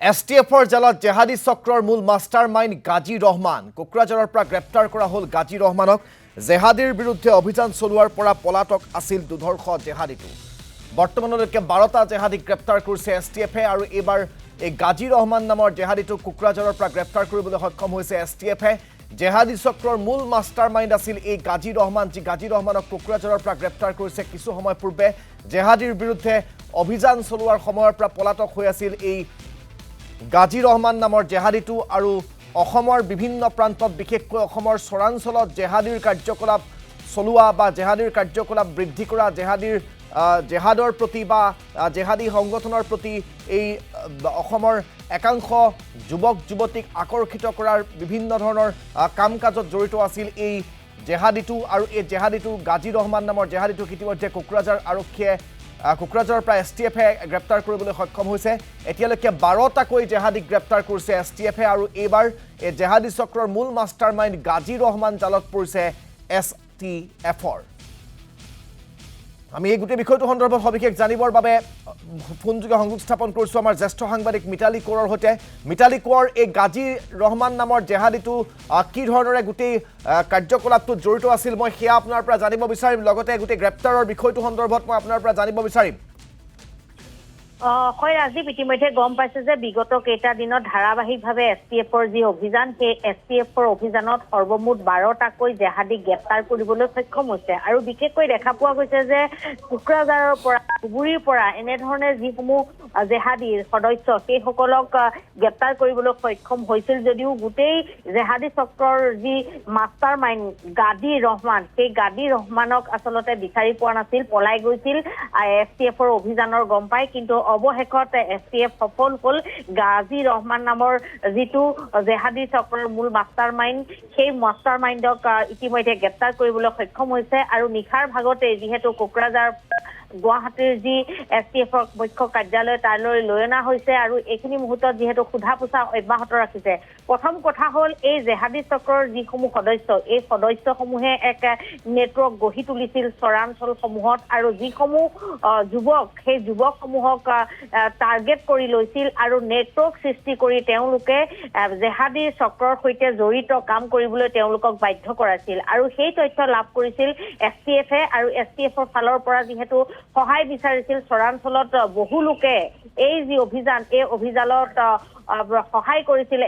STFৰ জালত জেহাদী চক্ৰৰ মূল মাষ্টাৰ মাইণ্ড গাজী ৰহমান কোকৰাঝাৰৰ পৰা গ্ৰেপ্তাৰ কৰা হ'ল গাজী ৰহমানক জেহাদীৰ বিৰুদ্ধে অভিযান চলোৱাৰ পৰা পলাতক আছিল দুধৰ্ষ জেহাদীটো বৰ্তমানলৈকে 12টা জেহাদীক গ্ৰেপ্তাৰ কৰিছে STFে আৰু এবাৰ এই গাজী ৰহমান নামৰ জেহাদীটো কোকৰাঝাৰৰ পৰা গ্ৰেপ্তাৰ কৰিবলৈ সক্ষম হৈছে STFে জেহাদী চক্ৰৰ মূল মাষ্টাৰ মাইণ্ড আছিল এই গাজী ৰহমান যি গাজী ৰহমানক কোকৰাঝাৰৰ পৰা গ্ৰেপ্তাৰ কৰিছে কিছু সময় পূৰ্বে জেহাদীৰ বিৰুদ্ধে অভিযান চলোৱাৰ সময়ৰ পৰা পলাতক হৈ আছিল এই গাজী ৰহমান নামৰ জেহাদীটো আৰু অসমৰ বিভিন্ন প্ৰান্তত বিশেষকৈ অসমৰ চৰাঞ্চলত জেহাদীৰ কাৰ্যকলাপ চলোৱা বা জেহাদীৰ কাৰ্যকলাপ বৃদ্ধি কৰা জেহাদৰ প্ৰতি বা জেহাদী সংগঠনৰ প্ৰতি এই অসমৰ একাংশ যুৱক যুৱতীক আকৰ্ষিত কৰাৰ বিভিন্ন ধৰণৰ কাম কাজত জড়িত আছিল এই জেহাদীটো আৰু এই জেহাদীটো গাজী ৰহমান নামৰ জেহাদীটো ইতিমধ্যে কোকৰাঝাৰ আৰক্ষীয়ে কোকৰাঝাৰৰ পৰা STFে গ্ৰেপ্তাৰ কৰিবলৈ সক্ষম হৈছে এতিয়ালৈকে 12টাকৈ জেহাদীক গ্ৰেপ্তাৰ কৰিছে STFে আৰু এইবাৰ এই জেহাদী চক্ৰৰ মূল মাষ্টাৰ মাইণ্ড গাজী ৰহমান জালত পৰিছে STFৰ আমি এই গোটেই বিষয়টো সন্দৰ্ভত সবিশেষ জানিবৰ বাবে ফোনযোগে সংযোগ স্থাপন কৰিছোঁ আমাৰ জ্যেষ্ঠ সাংবাদিক মিতালী কোঁৱৰৰ সৈতে মিতালী কোঁৱৰ এই গাজী ৰহমান নামৰ জেহাদীটো কি ধৰণৰে গোটেই কাৰ্যকলাপটোত জড়িত আছিল মই সেয়া আপোনাৰ পৰা জানিব বিচাৰিম লগতে গোটেই গ্ৰেপ্তাৰৰ বিষয়টো সন্দৰ্ভত মই আপোনাৰ পৰা জানিব বিচাৰিম হয় ৰাজদীপ ইতিমধ্যে গম পাইছে যে বিগত কেইটা দিনত ধাৰাবাহিকভাৱে STFৰ যি অভিযান সেই STFৰ অভিযানত সৰ্বমুঠ 12টাকৈ জেহাদীক গ্ৰেপ্তাৰ কৰিবলৈ সক্ষম হৈছে আৰু বিশেষকৈ দেখা পোৱা গৈছে যে কোকৰাঝাৰৰ পৰা ধুবুৰীৰ পৰা এনেধৰণে যিসমূহ জেহাদীৰ সদস্য সেইসকলক গ্ৰেপ্তাৰ কৰিবলৈ সক্ষম হৈছিল যদিও গোটেই জেহাদী চক্ৰৰ যি মাষ্টাৰ মাইণ্ড গাজী ৰহমান সেই গাজী ৰহমানক আচলতে বিচাৰি পোৱা নাছিল পলাই গৈছিল STFৰ অভিযানৰ গম পাই কিন্তু অৱশেষত STF সফল হ'ল গাজী ৰহমান নামৰ যিটো জেহাদী চক্ৰৰ মূল মাষ্টাৰ মাইণ্ড সেই মাষ্টাৰ মাইণ্ডক ইতিমধ্যে গ্ৰেপ্তাৰ কৰিবলৈ সক্ষম হৈছে আৰু নিশাৰ ভাগতে যিহেতু কোকৰাঝাৰ গুৱাহাটীৰ যি STFৰ মুখ্য কাৰ্যালয় তালৈ লৈ অনা হৈছে আৰু এইখিনি মুহূৰ্তত যিহেতু সোধা পোছা অব্যাহত ৰাখিছে প্ৰথম কথা হ'ল এই জেহাদী চক্ৰৰ যিসমূহ সদস্য এই সদস্যসমূহে এক নেটৱৰ্ক গঢ়ি তুলিছিল চৰাঞ্চলসমূহত আৰু যিসমূহ যুৱক সেই যুৱকসমূহক টাৰ্গেট কৰি লৈছিল আৰু নেটৱৰ্ক সৃষ্টি কৰি তেওঁলোকে জেহাদী চক্ৰৰ সৈতে জড়িত কাম কৰিবলৈ তেওঁলোকক বাধ্য কৰাইছিল আৰু সেই তথ্য লাভ কৰিছিল STFে আৰু STFৰ ফালৰ পৰা যিহেতু সহায় বিচাৰিছিল চৰাঞ্চলত বহু লোকে এই যি অভিযান এই অভিযানত সহায় কৰিছিল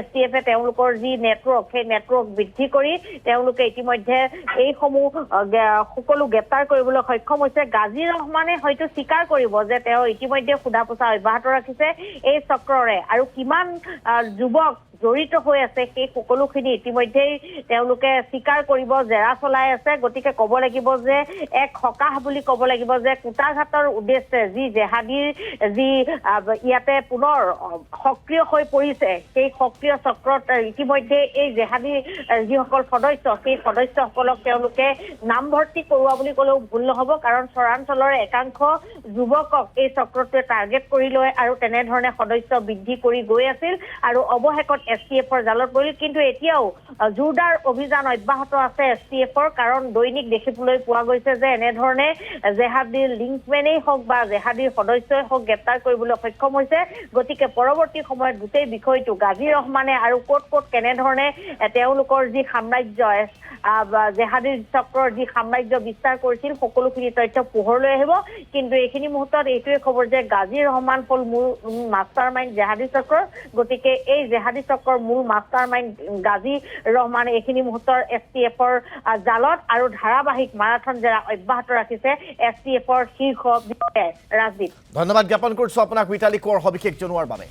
STFে তেওঁলোকৰ যি নেটৱৰ্ক সেই নেটৱৰ্ক বৃদ্ধি কৰি তেওঁলোকে ইতিমধ্যে এইসমূহ সকলো গ্ৰেপ্তাৰ কৰিবলৈ সক্ষম হৈছে গাজী ৰহমানে হয়তো স্বীকাৰ কৰিব যে তেওঁ ইতিমধ্যে সোধা পোছা অব্যাহত ৰাখিছে এই চক্ৰৰে আৰু কিমান যুৱক জড়িত হৈ আছে সেই সকলোখিনি ইতিমধ্যেই তেওঁলোকে স্বীকাৰ কৰিব জেৰা চলাই আছে গতিকে ক'ব লাগিব যে এক সকাহ বুলি ক'ব লাগিব যে কুটাঘাটৰ উদ্দেশ্যে যি জেহাদীৰ যি ইয়াতে পুনৰ সক্ৰিয় হৈ পৰিছে সেই সক্ৰিয় চক্ৰত ইতিমধ্যে এই জেহাদীৰ যিসকল সদস্য সেই সদস্যসকলক তেওঁলোকে নামভৰ্তি কৰোৱা বুলি ক'লেও ভুল নহ'ব কাৰণ চৰাঞ্চলৰ একাংশ যুৱকক এই চক্ৰটোৱে টাৰ্গেট কৰি লয় আৰু তেনেধৰণে সদস্য বৃদ্ধি কৰি গৈ আছিল আৰু অৱশেষত STFৰ জালত পৰিল কিন্তু এতিয়াও জোৰদাৰ অভিযান অব্যাহত আছে STFৰ কাৰণ দৈনিক দেখিবলৈ পোৱা গৈছে যে এনেধৰণে জেহাদীৰ লিংকমেনেই হওক বা জেহাদীৰ সদস্যই হওক গ্ৰেপ্তাৰ কৰিবলৈ সক্ষম হৈছে গতিকে পৰৱৰ্তী সময়ত গোটেই বিষয়টো গাজী ৰহমানে আৰু ক'ত কেনেধৰণে তেওঁলোকৰ যি সাম্ৰাজ্য জেহাদীৰ চক্ৰৰ যি সাম্ৰাজ্য বিস্তাৰ কৰিছিল সকলোখিনি তথ্য পোহৰলৈ আহিব কিন্তু এইখিনি মুহূৰ্তত এইটোৱে খবৰ যে গাজী ৰহমান হ'ল মূল মাষ্টাৰ মাইণ্ড জেহাদী চক্ৰৰ গতিকে এই জেহাদী চক্ৰৰ মূল মাষ্টাৰ মাইণ্ড গাজী ৰহমান এইখিনি মুহূৰ্তৰ STFৰ জালত আৰু ধাৰাবাহিক মাৰাথন জেৰা অব্যাহত ৰাখিছে STFৰ শীৰ্ষ বিষয়াই ৰাজদীপ ধন্যবাদ জ্ঞাপন কৰিছোঁ আপোনাক মিতালী কোঁৱৰ সবিশেষ জনোৱাৰ বাবে